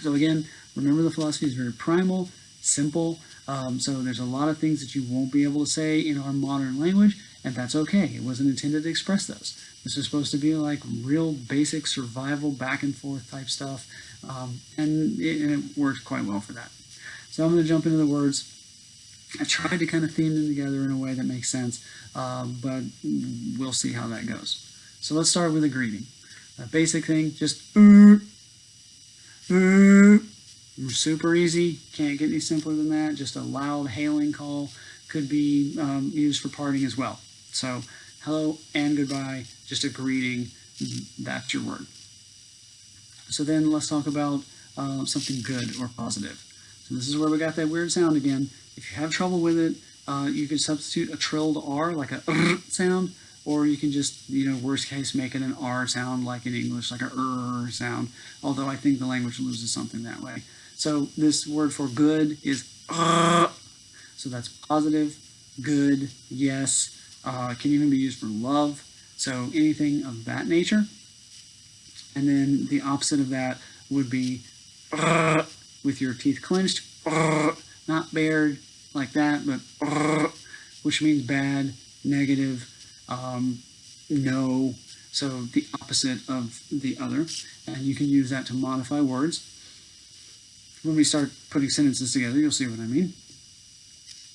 So again, remember the philosophy is very primal, simple. So there's a lot of things that you won't be able to say in our modern language, and that's okay. It wasn't intended to express those. This is supposed to be like real basic survival back and forth type stuff, and it worked quite well for that. So I'm going to jump into the words. I tried to kind of theme them together in a way that makes sense, but we'll see how that goes. So let's start with a greeting. A basic thing, just super easy. Can't get any simpler than that. Just a loud hailing call could be used for parting as well. So hello and goodbye, just a greeting. That's your word. So then let's talk about something good or positive. So this is where we got that weird sound again. If you have trouble with it, you can substitute a trilled R, like a sound, or you can just, worst case, make it an R sound, like in English, like a sound, although I think the language loses something that way. So this word for good is so that's positive, good, yes, can even be used for love, so anything of that nature. And then the opposite of that would be with your teeth clenched, not bared like that, but which means bad, negative, no, so the opposite of the other, and you can use that to modify words. When we start putting sentences together, you'll see what I mean.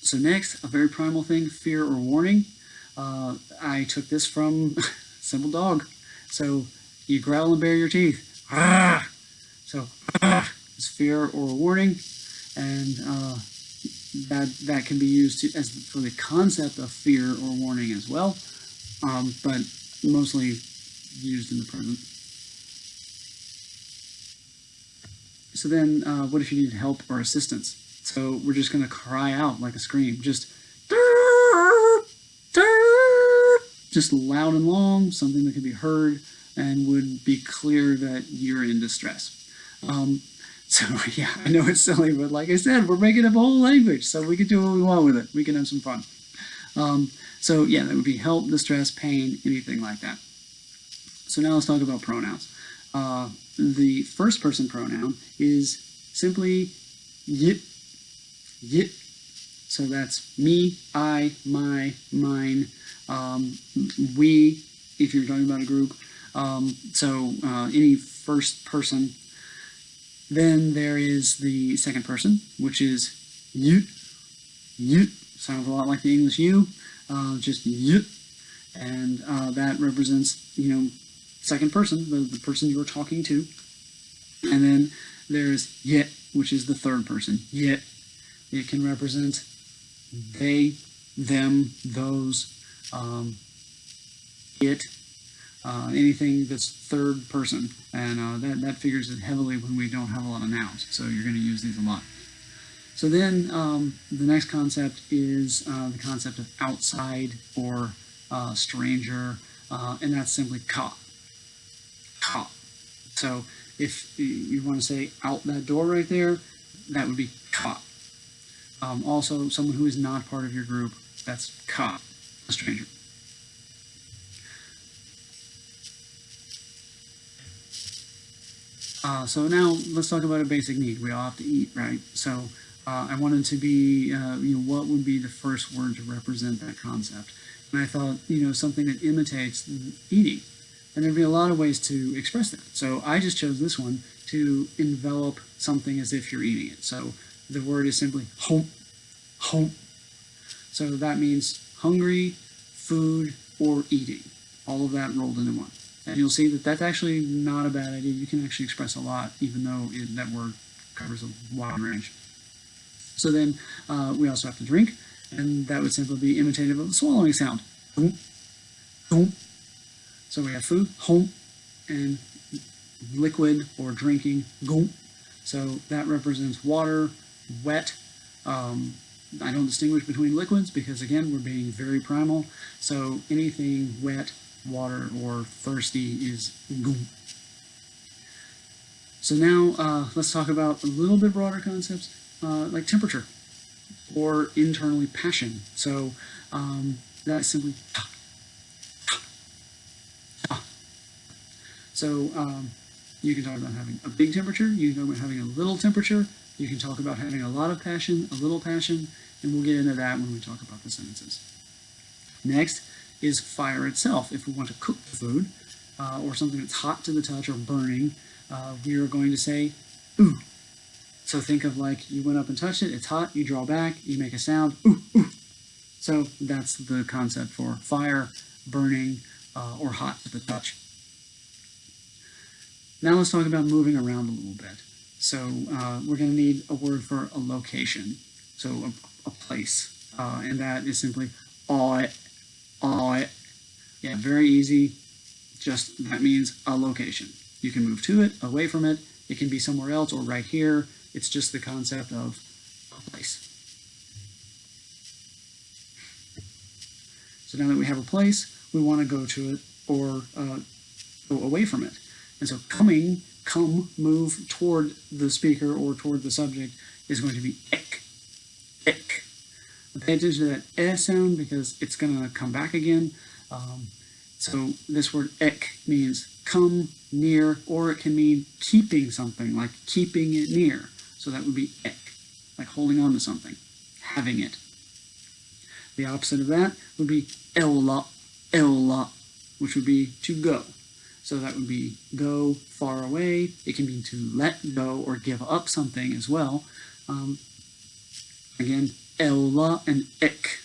So next, a very primal thing, fear or warning. I took this from Simple Dog. So you growl and bare your teeth. So is fear or warning, and that can be used as for the concept of fear or warning as well, but mostly used in the present. So then, what if you need help or assistance? So we're just going to cry out like a scream, just loud and long, something that can be heard and would be clear that you're in distress. So yeah, I know it's silly, but like I said, we're making up a whole language, so we can do what we want with it. We can have some fun. So yeah, that would be help, distress, pain, anything like that. So now let's talk about pronouns. The first person pronoun is simply yit, yit. So that's me, I, my, mine, we, if you're talking about a group. So any first person. Then there is the second person, which is you. You sounds a lot like the English you, just you, and that represents second person, the person you are talking to. And then there's yet, which is the third person. Yet it can represent they, them, those, it. Anything that's third person, and that figures it heavily when we don't have a lot of nouns, so you're going to use these a lot. So then the next concept is the concept of outside or stranger, and that's simply ka. Ka. So if you want to say out that door right there, that would be ka. Also, someone who is not part of your group, that's ka, a stranger. So now let's talk about a basic need. We all have to eat, right? So I wanted to be, what would be the first word to represent that concept? And I thought, something that imitates eating. And there'd be a lot of ways to express that. So I just chose this one to envelop something as if you're eating it. So the word is simply home, home. So that means hungry, food, or eating. All of that rolled into one. And you'll see that that's actually not a bad idea. You can actually express a lot, even though that word covers a wide range. So then we also have to drink, and that would simply be imitative of the swallowing sound. So we have food, home, and liquid or drinking, gum. So that represents water, wet. I don't distinguish between liquids because, again, we're being very primal. So anything wet, water, or thirsty is gum. So now let's talk about a little bit broader concepts like temperature or internally passion. So that is simply ta. So You can talk about having a big temperature. You can talk about having a little temperature. You can talk about having a lot of passion, a little passion, and we'll get into that when we talk about the sentences. Next is fire itself. If we want to cook the food or something that's hot to the touch or burning, we are going to say ooh. So think of like you went up and touched it, it's hot, you draw back, you make a sound, ooh, ooh. So that's the concept for fire, burning, or hot to the touch. Now let's talk about moving around a little bit. So we're going to need a word for a location, so a place, and that is simply I. Yeah, very easy. Just that means a location. You can move to it, away from it. It can be somewhere else or right here. It's just the concept of a place. So now that we have a place, we want to go to it or go away from it. And so come, move toward the speaker or toward the subject is going to be ik, ik. Pay attention to that eh sound because it's going to come back again. So this word ik means come near, or it can mean keeping something, like keeping it near. So that would be ik, like holding on to something, having it. The opposite of that would be ella, which would be to go. So that would be go far away. It can mean to let go or give up something as well. Again, ella and ik.